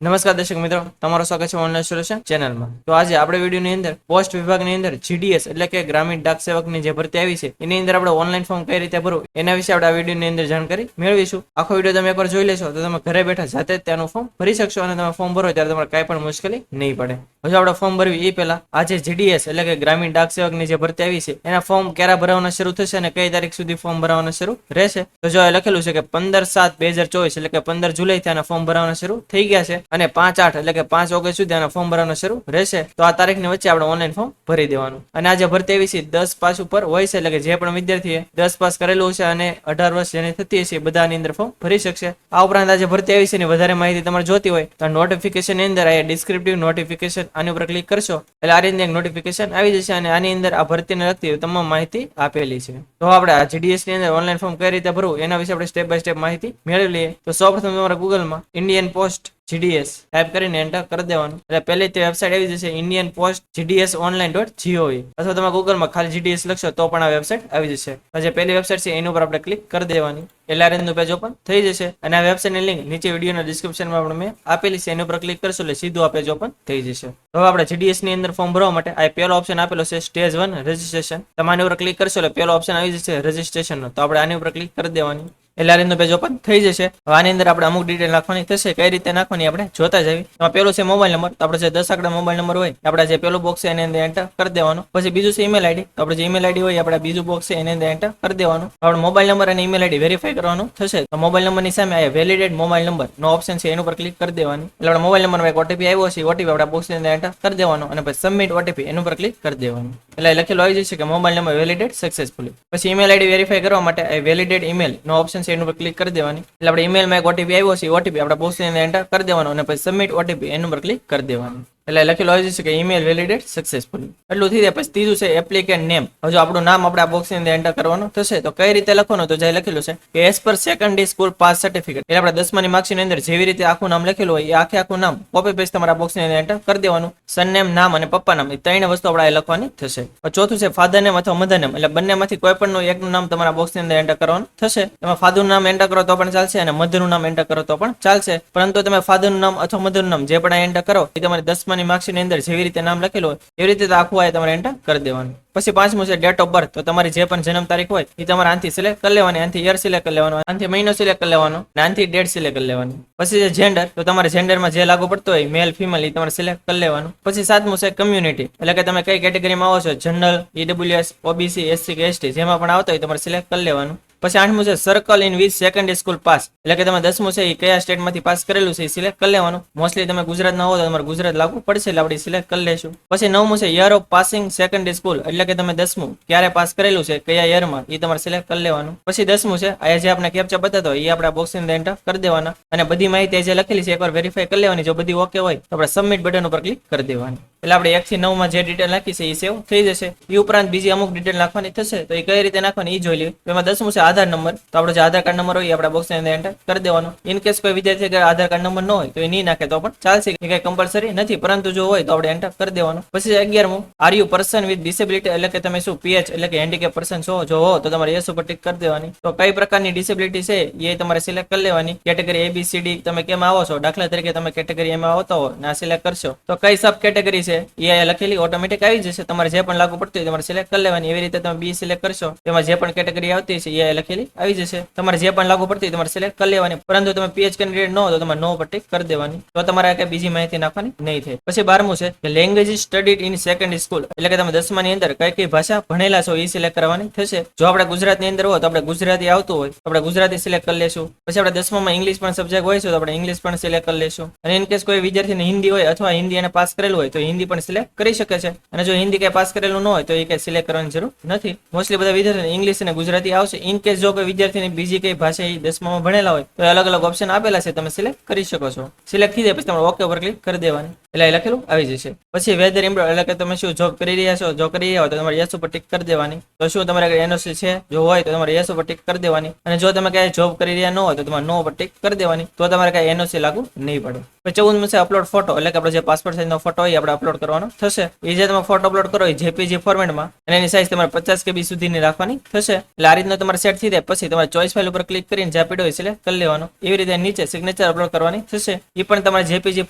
નમસ્કાર દર્શક મિત્રો, તમારું સ્વાગત છે ઓનલાઈન સોલ્યુશન ચેનલમાં. તો આજે આપણે વિડીયોની અંદર પોસ્ટ વિભાગની અંદર જીડીએસ એટલે કે ગ્રામીણ ડાક સેવકની જે ભરતી આવી છે એની અંદર આપણે ઓનલાઈન ફોર્મ કઈ રીતે ભરવું એના વિશે આપણે આ વિડીયોની અંદર જાણકારી મેળવીશું. આખો વિડીયો તમે એકવાર જોઈ લેશો તો તમે ઘરે બેઠા જાતે જ ત્યાંનું ફોર્મ ભરી શકશો અને તમે ફોર્મ ભરો ત્યારે તમારે કાંઈ પણ મુશ્કેલી નહીં પડે. હજુ આપણે ફોર્મ ભરવી એ પહેલા આજે જીડીએસ એટલે કે ગ્રામીણ ડાક સેવકની જે ભરતી આવી છે એના ફોર્મ ક્યારે ભરવાના શરૂ થશે અને કઈ તારીખ સુધી ફોર્મ ભરવાના શરૂ રહેશે. તો જો લખેલું છે કે 15/7/2024 એટલે કે 15 જુલાઈથી આના ફોર્મ ભરવાના શરૂ થઈ ગયા છે અને 5/8 એટલે કે 5 ઓગસ્ટ સુધી આના ફોર્મ ભરવાનું શરૂ રહેશે. તો આ તારીખની વચ્ચે આપણે ઓનલાઈન ફોર્મ ભરી દેવાનું. અને આ જે ભરતી આવી છે 10 પાસ ઉપર હોય છે એટલે કે જે પણ વિદ્યાર્થીએ 10 પાસ કરેલું છે અને 18 વર્ષ જેની થતી હશે બધાની અંદર ફોર્મ ભરી શકશે. આ ઉપરાંત આ જે ભરતી આવી છે એની વધારે માહિતી તમારે જોતી હોય તો નોટિફિકેશન ની અંદર આ ડિસ્ક્રિપ્ટિવ નોટિફિકેશન આની ઉપર ક્લિક કરશો એટલે આ રીતે એક નોટિફિકેશન આવી જશે અને આની અંદર આ ભરતીને લગતી તમામ માહિતી આપેલી છે. તો આપણે આ જીડીએસ ની અંદર ઓનલાઈન ફોર્મ કઈ રીતે ભરવું એના વિશે આપણે સ્ટેપ બાય સ્ટેપ માહિતી મેળવી લઈએ. તો સૌપ્રથમ તમારા ગૂગલમાં ઇન્ડિયન પોસ્ટ જીડીએસ ટાઈપ કરીને એન્ટર કરી દેવાનું એટલે પહેલી તે વેબસાઇટ આવી જશે ઇન્ડિયન પોસ્ટ જીડીએસ online.gov અથવા તમે ગૂગલમાં ખાલી જીડીએસ લખશો તો પણ આ વેબસાઇટ આવી જશે. જે પહેલી વેબસાઇટ છે એની ઉપર આપણે ક્લિક કરી દેવાની એટલે આ રીતનું પેજ ઓપન થઈ જશે અને આ વેબસાઇટની લિંક નીચે વિડીયોના ડિસ્ક્રિપ્શનમાં આપણે મેં આપેલી છે એની ઉપર ક્લિક કરશો એટલે સીધું આ પેજ ઓપન થઈ જશે. હવે આપણે જીડીએસ ની અંદર ફોર્મ ભરવા માટે આ પહેલો ઓપ્શન આપેલો છે સ્ટેજ 1 રજીસ્ટ્રેશન. તમે આની ઉપર ક્લિક કરશો એટલે પહેલો ઓપ્શન આવી જશે રજીસ્ટ્રેશન નો. તો આપણે આની ઉપર ક્લિક કરી દેવાની એટલે આ રીતનું પેજ ઓપન થઈ જશે. હવે આની અંદર આપણે અમુક ડિટેલ નાખવાની થશે. કઈ રીતે નાખવાની આપણે જોતા જઈએ. એમાં પેલું છે મોબાઈલ નંબર. તો આપણે જે 10 આંકડા મોબાઈલ નંબર હોય આપણે જે પેલું બોક્સ છે એની અંદર એન્ટર કરી દેવાનું. પછી બીજું છે ઈમેલ આઈડી. તો આપણે જે ઈમેલ આઈડી હોય આપણે બીજું બોક્સ છે એની અંદર એન્ટર કરી દેવાનું. આપણે મોબાઈલ નંબર અને ઈમેલ આઈડી વેરીફાઈ કરવાનું થશે. તો મોબાઈલ નંબરની સામે આ વેલિડેટ મોબાઈલ નંબર નો ઓપ્શન છે એની ઉપર ક્લિક કરી દેવાની એટલે આપણે મોબાઈલ નંબરમાં એક ઓટીપી આવ્યો છે ઓટીપી આપણે બોક્સ ની અંદર એન્ટર કરી દેવાનો અને પછી સબમિટ ઓટીપી એની ઉપર ક્લિક કરી દેવાનું એટલે લખેલું આવી જશે કે મોબાઈલ નંબર વેલિડેટ સક્સેસફુલી. પછી ઈમેલ આઈડી વેરીફાઈ કરવા માટે આ વેલિડેટ ઈમેલ નો ઓપ્શન છે એની ઉપર ક્લિક કરી દેવાની એટલે આપણે ઈમેલમાં એક ઓટીપી આવ્યો છે ઓટીપી આપણે બોક્સ ની અંદર એન્ટર કરી દેવાનો અને પછી સબમિટ ઓટીપી એની ઉપર ક્લિક કરી દેવાનું એટલે લખેલું આવી જશે કે ઈમેલ વેલિડેટ સક્સેસફુલી. એટલું થઈ જાય. પછી ત્રીજું છે એપ્લિકેન્ટ નેમ. હજુ આપણું નામ આપણે આ બોક્સ ની અંદર એન્ટર કરવાનું થશે. તો કઈ રીતે લખવાનું તો જે લખેલું છે કે as per secondary school pass certificate એટલે આપણે 10માની માર્કશીટની અંદર જેવી રીતે આખું નામ લખેલું હોય એ આખું નામ કોપી પેસ્ટ તમારા બોક્સ ની અંદર એન્ટર કરી દેવાનું. સરનેમ નામ અને પપ્પા નામ એ ત્રણ વસ્તુ આપણે લખવાની થશે. ચોથું છે ફાધર નેમ અથવા મધર નેમ એટલે બંનેમાંથી કોઈ પણ એકનું નામ તમારા બોક્સ ની અંદર એન્ટર કરવાનું થશે. તમે ફાધરનું નામ એન્ટર કરો તો પણ ચાલશે અને મધરનું નામ એન્ટર કરો તો પણ ચાલશે. પરંતુ તમે ફાધરનું નામ અથવા મધરનું નામ જે પણ એન્ટર કરો એ તમારી 10માની માર્કશીટની અંદર જેવી રીતે નામ લખેલું હોય એવી રીતે આખું આ તમારે એન્ટર કરી દેવાનું. પછી પાંચમું છે ડેટ ઓફ બર્થ. તો તમારી જે પણ જન્મ તારીખ હોય એ તમારે આનથી સિલેક્ટ કરી લેવાની, આનથી યર સિલેક્ટ કરી લેવાનો, આનથી મહિનો સિલેક્ટ કરી લેવાનો અને આનથી ડેટ સિલેક્ટ કરી લેવાની. પછી જે જેન્ડર તો તમારે જેન્ડરમાં જે લાગુ પડતો હોય મેલ ફિમેલ એ તમારે સિલેક્ટ કરી લેવાનું. પછી સાતમું છે કમ્યુનિટી એટલે કે તમે કઈ કેટેગરીમાં આવો છો, જનરલ, ઈડબ્લ્યુએસ, ઓબીસી, એસસી કે એસટી જેમાં પણ આવતા હોય તમારે સિલેક્ટ કરી લેવાનું. પછી આઠમું છે circle in which secondary school pass એટલે કે તમે 10મું છે એ કયા સ્ટેટમાંથી પાસ કરેલું છે એ સિલેક્ટ કરી લેવાનું. મોસ્ટલી તમે ગુજરાતના હો તો તમારે ગુજરાત લાગુ પડશે એટલે આપણે સિલેક્ટ કરી લેશું. પછી 9મું છે year of passing secondary school એટલે કે તમે 10મું ક્યારે પાસ કરેલું છે કયા યરમાં એ તમારે સિલેક્ટ કરી લેવાનું. પછી 10મું છે આ જે આપણે કેપ્ચા બતાતો હોય એ આપણે બોક્સ ની અંદર એન્ટર કરી દેવાના અને બધી માહિતી જે લખેલી છે એકવાર વેરીફાઈ કરી લેવાની. જો બધી ઓકે હોય તો આપણે સબમિટ બટન ઉપર ક્લિક કરી દેવાની એટલે આપણે 1 થી 9માં જે ડિટેલ નાખી છે એ સેવ થઈ જશે. એ ઉપરાંત બીજી અમુક ડિટેલ નાખવાની થશે તો એ કઈ રીતે નાખવાની એ જોઈ લઈએ. એમાં 10મું છે આધાર નંબર. તો આપણે જે આધાર કાર્ડ નંબર હોય એ આપણે બોક્સ ની અંદર એન્ટર કરી દેવાનો. ઇન કેસ કોઈ વિદ્યાર્થી કે આધાર કાર્ડ નંબર ન હોય તો એ નહીં નાખે તો પણ ચાલશે, એ કઈ કમ્પલસરી નથી, પરંતુ જો હોય તો આપણે એન્ટર કરી દેવાનું. પછી 11મું are you person with disability એટલે કે તમે શું પીએચ એટલે કે હેન્ડીકેપ પર્સન છો, જો હો તો તમારે યસ ઉપર ટિક કરી દેવાની. તો કઈ પ્રકારની ડિસેબિલિટી છે એ તમારે સિલેક્ટ કરી લેવાની. કેટેગરી ABCD તમે કેમ આવો છો, દાખલા તરીકે તમે કેટેગરી એમાં આવતા હો ને આ સિલેક્ટ કરશો તો કઈ સબ કેટેગરી છે એ લખેલી ઓટોમેટિક આવી જશે. તમારે જે પણ લાગુ પડતી હોય તમારે સિલેક્ટ કરી લેવાની. એવી રીતે તમે બી સિલેક્ટ કરશો તેમાં જે પણ કેટેગરી આવતી છે એ લખેલી આવી જશે. તમારે જે પણ લાગુ પડતી તમારે સિલેક્ટ કરી લેવાની. પરંતુ તમે પીએચ કેન્ડિડેટ ન હો તો તમારે નો પર ટિક કરી દેવાની. તો તમારે કઈ બીજી માહિતી નાખવાની નહીં થાય. પછી 12મું છે કે language studied in secondary school એટલે કે તમે 10માની અંદર કઈ કઈ ભાષા ભણેલા છો એ સિલેક્ટ કરવાની થશે. જો આપણે ગુજરાતની અંદર હોય તો આપણે ગુજરાતી આવતું હોય તો આપણે ગુજરાતી સિલેક્ટ કરી લેશું. પછી આપણે 10મામાં ઇંગ્લિશ પણ સબ્જેક્ટ હોય છે તો આપણે ઇંગ્લિશ પણ સિલેક્ટ કરી લેશું. અને ઇન કેસ કોઈ વિદ્યાર્થીને હિન્દી હોય અથવા હિન્દી એને પાસ કરેલું હોય તો હિન્દી પણ સિલેક્ટ કરી શકે છે. અને જો હિન્દી કઈ પાસ કરેલું ન હોય તો એ કઈ સિલેક્ટ કરવાની જરૂર નથી. મોસ્ટલી બધા વિદ્યાર્થીને ઇંગ્લિશ અને ગુજરાતી આવશે. ઇન કેસ જો કોઈ વિદ્યાર્થીની બીજી કઈ ભાષા એ 10મામાં ભણેલા હોય તો અલગ અલગ ઓપ્શન આપેલા છે, તમે સિલેક્ટ કરી શકો છો. સિલેક્ટ થઈ જાય પછી તમારે ઓકે ઉપર ક્લિક કરી દેવાની એટલે એ લખેલું આવી જશે. પછી વેધર એમ્પ્લોય એટલે કે તમે શું જોબ કરી રહ્યા છો, જો કરી રહ્યા હોય તો તમારે યસ ઉપર ટિક કરી દેવાની. તો શું તમારે એનઓસી છે જો હોય તો તમારે યસ ઉપર ટિક કરી દેવાની. અને જો તમે કઈ જોબ કરી રહ્યા ન હોય તો તમારે નો ઉપર ટિક કરી દેવાની. તો તમારે કઈ એનઓસી લાગુ નહીં પડે. 14મું છે અપલોડ ફોટો એટલે કે આપણે જે પાસપોર્ટ સાઇઝનો ફોટો હોય આપણે અપલોડ અપલોડ કરવાનો થશે. એ જે તમે ફોટો અપલોડ કરો એ જેપીજી ફોર્મેટમાં અને એની સાઇઝ તમારે 50 KB સુધીની રાખવાની થશે. એટલે આ રીતનો તમારે સેટ થઈ જાય પછી તમારે ચોઈસ ફાઇલ ઉપર ક્લિક કરીને જ્યાં પીડ્યો હોય સિલેક્ટ કરી લેવાનો. એવી રીતે નીચે સિગ્નેચર અપલોડ કરવાની થશે. એ પણ તમારે જેપીજી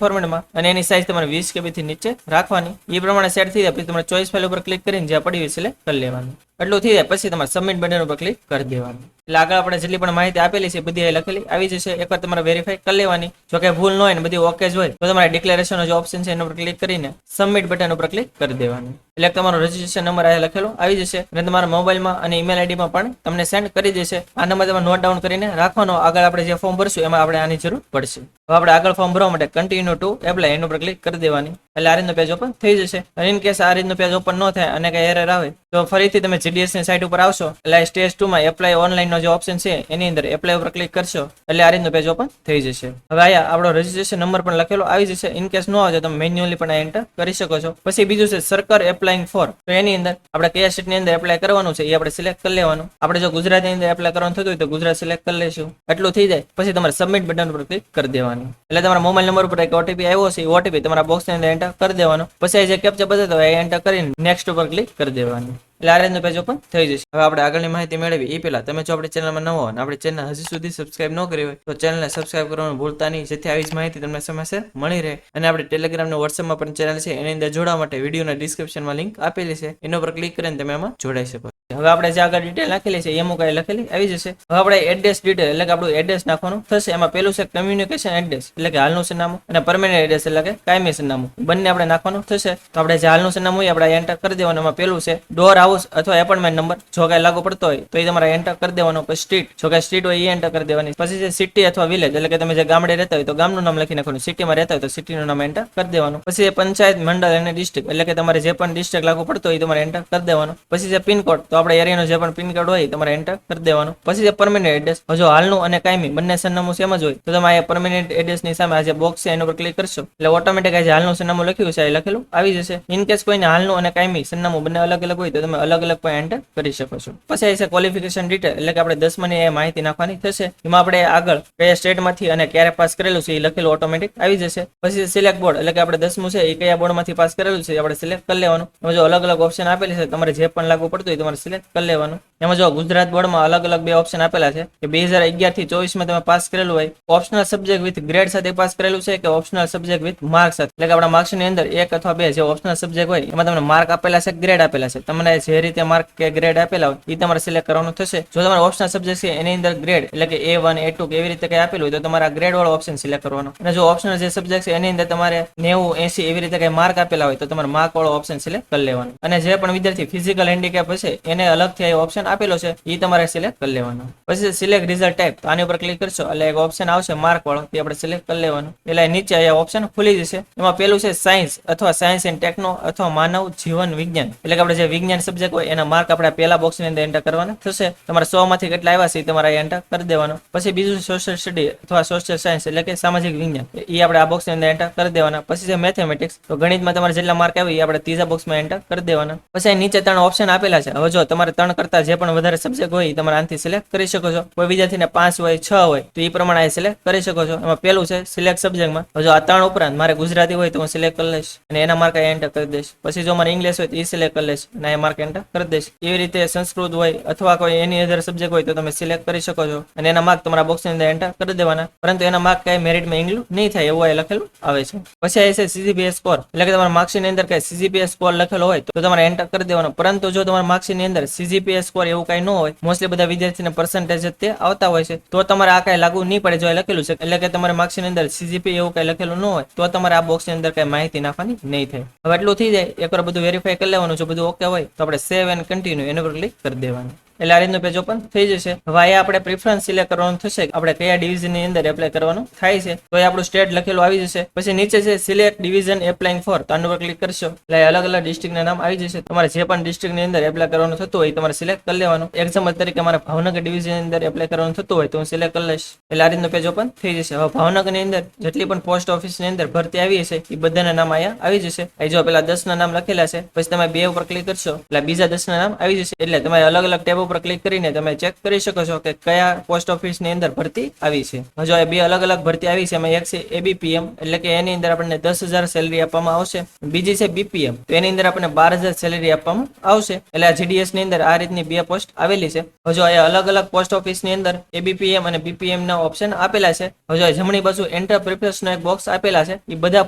ફોર્મેટમાં અને એની સાઇઝ તમારે 20 KB થી નીચે રાખવાની. એ પ્રમાણે સેટ થઈ જાય પછી તમારે ચોઈસ ફાઇલ ઉપર ક્લિક કરીને જ્યાં પડી હોય સિલેક્ટ કરી લેવાનું. એટલું થઈ જાય પછી તમારે સબમિટ બટન ઉપર ક્લિક કરી દેવાનું. એટલે આગળ આપણે જેટલી પણ માહિતી આપેલી છે બધી લખેલી આવી જશે. એકવાર તમારે વેરીફાઈ કરી લેવાની. જો કે ભૂલ ન હોય ને બધી ઓકે જ હોય તો તમારે ડિક્લેરેશનનો જે ઓપ્શન છે એના ઉપર ક્લિક કરીને સબમિટ બટન ઉપર ક્લિક કરી દેવાનું. એટલે તમારો રજીસ્ટ્રેશન નંબર આ લખેલો આવી જશે અને તમારા મોબાઈલમાં અને ઈમેલ આઈડીમાં પણ તમને સેન્ડ કરી દેશે. આ નંબર તમે નોટ ડાઉન કરીને રાખવાનો. આગળ આપણે જે ફોર્મ ભરશું એમાં આપણે આની જરૂર પડશે. હવે આપણે આગળ ફોર્મ ભરવા માટે કન્ટિન્યુ ટુ એપ્લાય એના ઉપર ક્લિક કરી દેવાની. એટલે આ રીતનું પેજ ઓપન થઈ જશે. અને ઇન કેસ આ રીતનું પેજ ઓપન ન થાય અને કઈ એરર આવે તો ફરીથી તમે GDS ની સાઇટ ઉપર આવશો એટલે સ્ટેજ 2 માં એપ્લાય ઓનલાઈન નો જે ઓપ્શન છે એની અંદર એપ્લાય ઉપર ક્લિક કરશો એટલે આ રીતનું પેજ ઓપન થઈ જશે. હવે આયા આપણો રજીસ્ટ્રેશન નંબર પણ લખેલો આવી જશે. ઇન કેસ ન આવે તો તમે મેન્યુઅલી પણ એન્ટર કરી શકો છો. પછી બીજું છે સરકાર એપ્લાઇંગ ફોર. તો એની અંદર આપણે કયા સ્ટેટ ની અંદર એપ્લાય કરવાનું છે એ આપણે સિલેક્ટ કરી લેવાનું. આપણે જો ગુજરાતની અંદર એપ્લાય કરવાનું થતું હોય તો ગુજરાત સિલેક્ટ કરી લેશું. એટલું થઈ જાય પછી તમારે સબમિટ બટન ઉપર ક્લિક કરી દેવાનું. એટલે તમારા મોબાઈલ નંબર ઉપર એક OTP આવ્યો છે એ OTP તમારા બોક્સની અંદર એન્ટર કરી દેવાનો. પછી જે કેપ્ચા બતાવતો હોય એ એન્ટર કરીને નેક્સ્ટ ઉપર ક્લિક કરી દેવાનું. એટલે આ રીતનું પેજ ઓપન થઈ જશે. હવે આપણે આગળની માહિતી મેળવી એ પહેલા તમે જો આપણી ચેનલમાં નવો અને આપણી ચેનલ હજી સુધી સબસ્ક્રાઇબ ન કરી હોય તો ચેનલને સબસ્ક્રાઇબ કરવાનું ભૂલતા નહીં, જેથી આવી જ માહિતી તમને સમયસર મળી રહે. અને આપણે ટેલિગ્રામ અને વોટ્સએપમાં પણ ચેનલ છે એની અંદર જોડાવા માટે વિડીયોના ડિસ્ક્રિપ્શનમાં લિંક આપેલી છે એના ઉપર ક્લિક કરીને તમે એમાં જોડાઈ શકો. હવે આપણે જે આગળ ડિટેલ નાખેલી છે એમ કઈ લખેલી આવી જશે. હવે આપણે એડ્રેસ ડિટેલ એટલે કે આપણું એડ્રેસ નાખવાનું થશે. એમાં પેલું છે કમ્યુનિકેશન એડ્રેસ એટલે કે હાલનું સરનામું અને પરમેનન્ટ એડ્રેસ એટલે કે કાયમી સરનામું બંને આપણે નાખવાનું થશે. તો આપણે જે હાલનું સરનામું હોય આપણે એન્ટર કરી દેવાનું. એમાં પેલું છે ડોર હાઉસ અથવા એપાર્ટમેન્ટ નંબર જો કઈ લાગુ પડતો હોય તો એ તમારે એન્ટર કરી દેવાનો. પછી સ્ટ્રીટ જો કઈ સ્ટ્રીટ હોય એ એન્ટર કરી દેવાની. પછી જે સિટી અથવા વિલેજ એટલે કે તમે જે ગામડે રહેતા હોય તો ગામનું નામ લખી નાખવાનું. સિટીમાં રહેતા હોય તો સિટીનું નામ એન્ટર કરી દેવાનું. પછી જે પંચાયત મંડળ અને ડિસ્ટ્રિક્ટ એટલે કે તમારે જે પણ ડિસ્ટ્રિક્ટ લાગુ પડતો હોય તમારે એન્ટર કરી દેવાનું. પછી જે પિનકોડ તો આપણે એરિયાનો જે પણ પિનકોડ હોય તમારે એન્ટર કરી દેવાનું. પછી જે પરમેનન્ટ એડ્રેસ જો હાલનું અને કાયમી બંને સરનામું સેમ જ હોય તો તમે આ પરમેનન્ટ એડ્રેસ ની સામે આ જે બોક્સ છે એના ઉપર ક્લિક કરશો એટલે ઓટોમેટિક આ જે હાલનું સરનામું લખ્યું છે એ લખેલું આવી જશે. ઇન કેસ કોઈને હાલનું અને કાયમી સરનામું બંને અલગ અલગ હોય તો તમે અલગ અલગ પણ એન્ટર કરી શકો છો. પછી છે ક્વોલિફિકેશન ડિટેલ એટલે કે આપણે 10માની એ માહિતી નાખવાની થશે. એમાં આપણે આગળ કયા સ્ટેટમાંથી અને ક્યારે પાસ કરેલું છે એ લખેલું ઓટોમેટિક આવી જશે. પછી સિલેક્ટ બોર્ડ એટલે કે આપણે 10મું છે એ કયા બોર્ડમાંથી પાસ કરેલું છે આપણે સિલેક્ટ કરી લેવાનું. એમાં જો અલગ અલગ ઓપ્શન આપેલી છે તમારે જે પણ લાગુ પડતું હોય તમારે સિલેક્ટ કરી લેવાનું. એમાં જો ગુજરાત બોર્ડમાં અલગ અલગ બે ઓપ્શન આપેલા છે કે 2011 થી 24 માં તમે પાસ કરેલું હોય ઓપ્શનલ સબ્જેક્ટ વિથ ગ્રેડ સાથે પાસ કરેલું છે કે ઓપ્શનલ સબ્જેક્ટ વિથ માર્ક સાથે એટલે કે આપણા માર્ક્સ ની અંદર 1 અથવા 2 જે ઓપ્શનલ સબ્જેક્ટ હોય એમાં તમને માર્ક આપેલા છે ગ્રેડ આપેલા છે તમને જે રીતે માર્ક કે ગ્રેડ આપેલા હોય એ તમારે સિલેક્ટ કરવાનું થશે. જો તમારે ઓપ્શનલ સબ્જેક્ટ છે એની અંદર ગ્રેડ એટલે કે A1 A2 કે એવી રીતે કઈ આપેલું હોય તો તમારે આ ગ્રેડ વાળો ઓપ્શન સિલેક્ટ કરવાનો. અને જો ઓપ્શનલ જે સબ્જેક્ટ છે એની અંદર તમારે 90 80 એવી રીતે કઈ માર્ક આપેલા હોય તો તમારે માર્ક વાળો ઓપ્શન સિલેક્ટ કરી લેવાનો. અને જે પણ વિદ્યાર્થી ફિઝિકલ હેન્ડીકેપ હશે એને અલગથી આ ઓપ્શન આપેલો છે એ તમારે સિલેક્ટ કરી લેવાનો. પછી સિલેક્ટ રિઝલ્ટ ટાઈપ તો આની ઉપર ક્લિક કરશો એટલે એક ઓપ્શન આવશે માર્ક વાળો તે આપણે સિલેક્ટ કરી લેવાનું. એટલે નીચે આ ઓપ્શન ખુલી જશે. એમાં પેલું છે સાયન્સ અથવા સાયન્સ એન્ડ ટેકનો અથવા માનવ જીવન વિજ્ઞાન એટલે કે આપણે જે વિજ્ઞાન સબ્જેક્ટ હોય એના માર્ક આપણે પેલા બોક્સ ની અંદર એન્ટર કરવાના થશે. તમારે 100 માંથી કેટલા આવ્યા છે તમારે એન્ટર કરી દેવાનો. પછી બીજું સોશિયલ સ્ટડી અથવા સોશિયલ સાયન્સ એટલે કે સામાજિક વિજ્ઞાન એ આપણે આ બોક્સ ની અંદર એન્ટર કરી દેવાના. પછી છે મેથેમેટિક્સ તો ગણિતમાં તમારે જેટલા માર્ક આવે એ આપણે ત્રીજા બોક્સમાં એન્ટર કરી દેવાના. પછી નીચે 3 ઓપ્શન આપેલા છે. હવે જો તમારે 3 કરતા જે પણ વધારે સબ્જેક્ટ હોય તમારે આનાથી સિલેક્ટ કરી શકો છો. કોઈ વિદ્યાર્થીને 5 હોય 6 હોય તો એ પ્રમાણે આ સિલેક્ટ કરી શકો છો. એમાં પેલું છે સિલેક્ટ સબ્જેક્ટમાં જો આ 3 ઉપરાંત મારે ગુજરાતી હોય તો હું સિલેક્ટ કરી લઈશ અને એના માર્ક એન્ટર કરી દઈશ. પછી જો મારે ઇંગ્લિશ હોય તો એ સિલેક્ટ કરી લઈશ અને એ માર્ક એન્ટર કરી દઈશ. એવી રીતે સંસ્કૃત હોય અથવા કોઈ એની અધર સબ્જેક્ટ હોય તો તમે સિલેક્ટ કરી શકો છો અને એના માર્ક તમારા બોક્સની અંદર એન્ટર કરી દેવાના. પરંતુ એના માર્ક કઈ મેરિટમાં ઇન્ક્લુડ નહીં થાય એવું આ લખેલું આવે છે. પછી આ છે CGPA સ્કોર એટલે કે તમારા માર્કશીટની અંદર કઈ CGPA સ્કોર લખેલો હોય તો તમારે એન્ટર કરી દેવાનો. પરંતુ જો તમારા માર્કશીટની અંદર CGPA સ્કોર એવું કઈ ન હોય મોસ્ટલી બધા વિદ્યાર્થીને પર્સન્ટેજ જ તે આવતા હોય છે તો તમારે આ કઈ લાગુ નહીં પડે. જો લખેલું છે એટલે કે તમારે માર્કશીટની અંદર CGPA એવું કઈ લખેલું ન હોય તો તમારે આ બોક્સની અંદર કઈ માહિતી નાખવાની નહીં થાય. હવે એટલું થઈ જાય એકવાર બધું વેરીફાઈ કરી લેવાનું. જો બધું ઓકે હોય તો આપણે સેવ એન્ડ કન્ટિન્યુ એના પર ક્લિક કરી દેવાનું. એટલે આ રીતનું પેજ ઓપન થઈ જશે. હવે અહીંયા આપણે પ્રિફરન્સ સિલેક્ટ કરવાનું થશે આપણે કયા ડિવિઝન ની અંદર એપ્લાય કરવાનું થાય છે તો એ આપણું સ્ટેટ લખેલું આવી જશે. પછી નીચે છે સિલેક્ટ ડિવિઝન એપ્લાઇંગ ફોર તો આના પર ક્લિક કરશો એટલે અલગ અલગ ડિસ્ટ્રિક્ટના નામ આવી જશે. તમારે જે પણ ડિસ્ટ્રિક્ટ ની અંદર એપ્લાય કરવાનું થતું હોય તમારે સિલેક્ટ કરી લેવાનું. એક્ઝામ્પલ તરીકે મારે ભાવનગર ડિવિઝન ની અંદર એપ્લાય કરવાનું થતું હોય તો હું સિલેક્ટ કરી લઈશ. એટલે આ રીતનું પેજ ઓપન થઈ જશે. હવે ભાવનગર ની અંદર જેટલી પણ પોસ્ટ ઓફિસ ની અંદર ભરતી આવી હશે એ બધાના નામ અહીંયા આવી જશે. અહીં જો પેલા 10 ના નામ લખેલા છે પછી તમે 2 ઉપર ક્લિક કરશો એટલે બીજા 10 ના નામ આવી જશે. એટલે તમારે અલગ અલગ ટેબ ઉપર ક્લિક કરીને તમે ચેક કરી શકો છો કે કયા પોસ્ટ ઓફિસની અંદર ભરતી આવી છે. જો આ બે અલગ અલગ ભરતી આવી છે. એમાં એક છે એબીપીએમ એટલે કે એની અંદર આપણને 10,000 સેલેરી આપવામાં આવશે. બીજી છે બીપીએમ તો એની અંદર આપણને 12,000 સેલેરી આપવામાં આવશે. એટલે આ જીડીએસ ની અંદર આ રીતની બે પોસ્ટ આવેલી છે. જો આ અલગ અલગ પોસ્ટ ઓફિસ ની અંદર એબીપીએમ અને બીપીએમ ના ઓપ્શન આપેલા છે. જો જમણી બાજુ એન્ટર પ્રેફરન્સ નો એક બોક્સ આપેલા છે. એ બધા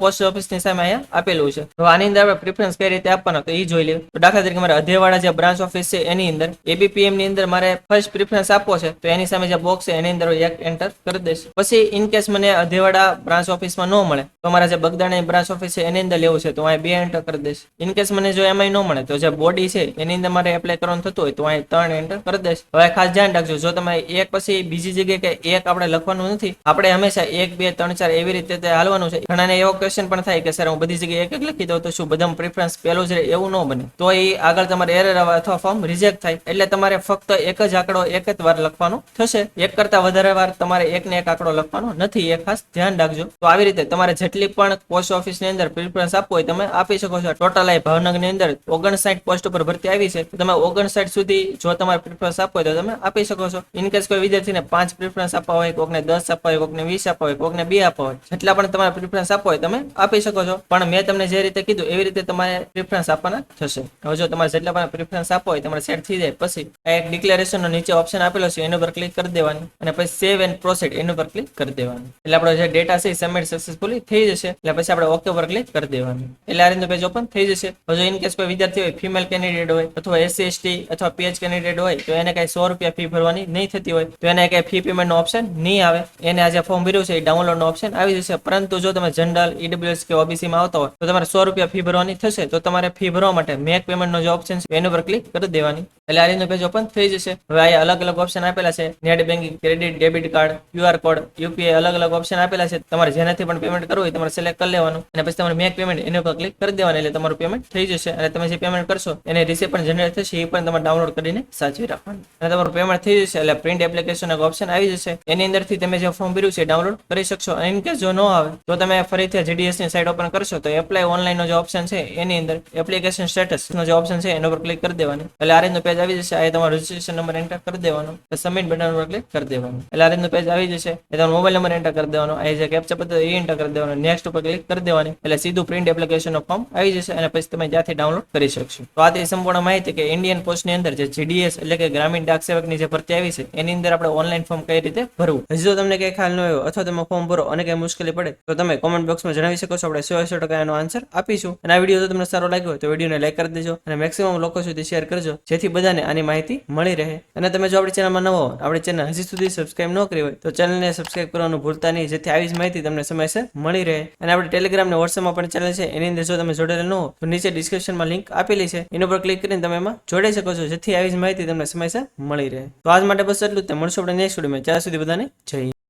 પોસ્ટ ઓફિસ ની સામે અહીંયા આપેલું છે. તો આની અંદર આપણે પ્રેફરન્સ કઈ રીતે આપવાનો તો એ જોઈ લઈએ. તો દાખલા તરીકે મારે અધેવાડા જે બ્રાન્ચ ઓફિસ છે એની અંદર એબીપીએમ ની અંદર મારે ફર્સ્ટ પ્રેફરન્સ આપવો છે. તો એની સામે જે બોક્સ છે એની અંદર એક એન્ટર કરી દઈશ. પછી ઇન કેસ મને અધેવાડા બ્રાન્ચ ઓફિસમાં ન મળે તો મારા જે બગદાણા બ્રાન્ચ ઓફિસ છે એની અંદર લેવું છે તો અહીં 2 એન્ટર કરી દઈશ. ઇન કેસ મને જો એમાં ન મળે તો જે બોડી છે એની અંદર મારે એપ્લાય કરવાનું થતું હોય તો અહીં 3 એન્ટર કરી દઈશ. હવે ખાસ ધ્યાન રાખજો, જો તમે એક પછી બીજી જગ્યાએ કે એક આપણે લખવાનું નથી. આપણે હંમેશા 1 2 3 4 એવી રીતે હાલવાનું છે. ઘણાને એવો ક્વેશ્ચન પણ થાય કે સર હું બધી જગ્યાએ એક લખી દઉં તો શું બધામાં પ્રેફરન્સ પેલો જ રહે? એવું ન બને. તો એ આગળ તમારે એરર આવે અથવા ફોર્મ રિજેક્ટ થાય. એટલે તમારે ફક્ત એક જ આંકડો એક જ વાર લખવાનો થશે. એક કરતા વધારે વાર તમારે એક ને એક આંકડો લખવાનો નથી. એ ખાસ ધ્યાન રાખજો. તો આવી રીતે તમારે જેટલી પણ પોસ્ટ ઓફિસ ની અંદર પ્રેફરન્સ આપવો હોય તમે આપી શકો છો. ટોટલ આ ભાવનગર ની અંદર 59 પોસ્ટ ઉપર ભરતી આવી છે. તો તમે 59 સુધી જો તમારે પ્રેફરન્સ આપવો હોય તો તમે આપી શકો છો. ઇન કેસ કોઈ વિદ્યાર્થીને 5 પ્રેફરન્સ આપવા હોય, કોકને 10 આપવા હોય, કોકને 20 આપવા હોય, કોકને 2 આપવા હોય, જેટલા પણ તમારે પ્રેફરન્સ આપવા હોય તમે આપી શકો છો. પણ મેં તમને જે રીતે કીધું એવી રીતે તમારે પ્રેફરન્સ આપવાના થશે. હવે જો તમારે જેટલા પણ પ્રેફરન્સ આપવા હોય તમારે સેટ થઈ જાય પછી આ એક ડિક્લેરેશન નો નીચે ઓપ્શન આપેલો છે એના પર ક્લિક કરી દેવાની અને પછી સેવ એન્ડ પ્રોસીડ એના પર ક્લિક કરી દેવાનું. એટલે આપણો જે ડેટા છે સબમિટ સક્સેસફુલી થઈ જશે. એટલે પછી આપણે ઓકે પર ક્લિક કરી દેવાનું. એટલે આ રીતનું પેજ ઓપન થઈ જશે. જો ઇન કેસ કોઈ વિદ્યાર્થી હોય, ફિમેલ કેન્ડિડેટ હોય અથવા એસસી એસટી અથવા પીએચ કેન્ડિડેટ હોય તો એને કઈ 100 રૂપિયા ફી ભરવાની નહીં થતી હોય તો એને કઈ ફી પેમેન્ટ નો ઓપ્શન નહીં આવે. એને આ જે ફોર્મ ભર્યું છે એ ડાઉનલોડ નો ઓપ્શન આવી જશે. પરંતુ જો તમે જનરલ, ઈડબ્લ્યુએસ કે ઓબીસી માં આવતા હોય તો તમારે 100 રૂપિયા ફી ભરવાની થશે. તો તમારે ફી ભરવા માટે મેક પેમેન્ટ નો જે ઓપ્શન છે એના પર ક્લિક કરી દેવાની. એટલે આ રીતનું પેજ ઓપન થઈ જશે. હવે આ અલગ અલગ ઓપ્શન આપેલા છે. Net banking, credit, debit card, QR code, UPI અલગ અલગ ઓપ્શન આપેલા છે. તમારે જેનાથી પણ પેમેન્ટ કરવું હોય તમારે સિલેક્ટ કરી લેવાનું અને પછી તમારે મેક પેમેન્ટ એના પર ક્લિક કરી દેવાનું. એટલે તમારું પેમેન્ટ થઈ જશે અને તમે જે પેમેન્ટ કરશો એને રિસીપ્ટ પણ જનરેટ થશે. એ પણ તમારે ડાઉનલોડ કરીને સાચવી રાખવાનું અને તમારું પેમેન્ટ થઈ જશે. એટલે પ્રિન્ટ એપ્લિકેશન ઓપ્શન આવી જશે. એની અંદરથી તમે જે ફોર્મ ભર્યું છે ડાઉનલોડ કરી શકશો. અને ઇન કેસ જો ન આવે તો તમે ફરીથી જીડીએસ ની સાઇટ ઓપન કરશો તો એપ્લાય ઓનલાઈન નો જે ઓપ્શન છે એની અંદર એપ્લિકેશન સ્ટેટસ નો જે ઓપ્શન છે એના પર ક્લિક કરી દેવાનું. એટલે આ રીતનું પેજ આવી જશે. આ તમારો રજિસ્ટ્રેશન નંબર એન્ટર કરી દેવાનો, સબમિટ બટન પર ક્લિક કરી દેવાનું. એટલે આ રીતનું પેજ આવી જશે. એ તમારો મોબાઈલ નંબર એન્ટર કરી દેવાનો, આ જે કેપ્ચા પદ્ધતિ એ એન્ટર કરી દેવાનો, નેક્સ્ટ ઉપર ક્લિક કરી દેવાની. એટલે સીધું પ્રિન્ટ એપ્લિકેશન નો ફોર્મ આવી જશે અને પછી તમે ત્યાંથી ડાઉનલોડ કરી શકશો. તો આ તે સંપૂર્ણ માહિતી કે ઇન્ડિયન પોસ્ટ ની અંદર જે જીડીએસ એટલે કે ગ્રામીણ ડાક સેવક ની જે ભરતી આવી છે એની અંદર આપણે ઓનલાઈન ફોર્મ કઈ રીતે ભરવું. હજી જો તમને કઈ ખ્યાલ ન આવ્યો અથવા તમે ફોર્મ ભરો અને કઈ મુશ્કેલી પડે તો તમે કોમેન્ટ બોક્સમાં જણાવી શકો છો. આપણે 100% એનો આન્સર આપીશું. અને આ વિડીયો જો તમને સારો લાગ્યો હોય તો વિડીયોને લાઈક કરી દેજો અને મેક્સિમમ લોકો સુધી શેર કરજો જેથી બધાને આની માહિતી મળી રહે. અને તમે જો આપણી ચેનલમાં નવો હો, આપણી ચેનલ હજી સુધી સબસ્ક્રાઇબ ન કરી હોય તો ચેનલને સબસ્ક્રાઇબ કરવાનું ભૂલતા નહીં, જેથી આવી જ માહિતી તમને સમયસર મળી રહે. અને આપણે ટેલિગ્રામ અને વોટ્સએપમાં પણ ચેનલ છે એની અંદર જો તમે જોડેલા ન હો તો નીચે ડિસ્ક્રિપ્શનમાં લિંક આપેલી છે એના પર ક્લિક કરીને તમે એમાં જોડાઈ શકો છો, જેથી આવી જ માહિતી તમને સમયસર મળી રહે. તો આજ માટે બસ એટલું જ. મળશું આપણે નેક્સ્ટ વિડીયોમાં. ત્યાં સુધી બધાને જય